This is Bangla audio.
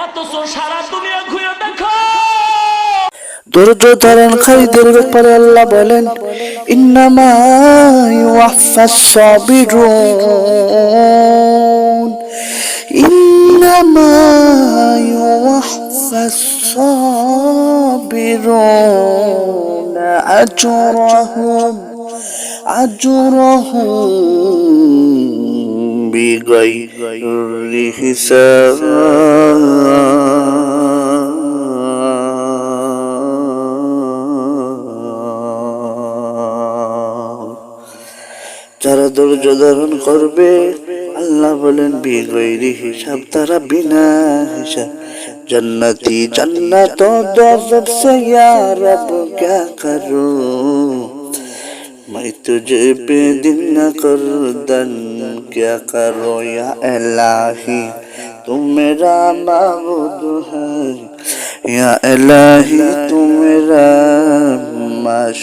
অথচ সারা দুনিয়া ঘুরে দেখো ধৈর্য ধারণকারীদের ব্যাপারে আল্লাহ বলেন, ইন্নামা ইউওয়াফাস সাবিরুন, ইন্নামা ইউওয়াফাস সাবিরুন আজরাহুম বিগাইরি হিসাব। যারা ধৈর্য ধারণ করবে আল্লাহ বলেন বিগৈরি হিসাব, তারা বিনা হিসাব जन्नती जन्नतों दोज़ख से या रब क्या करूं, मैं तुझे पे दिन न कर दन क्या करो या इलाही, तू मेरा माबूद है या इलाही, तू मेरा माश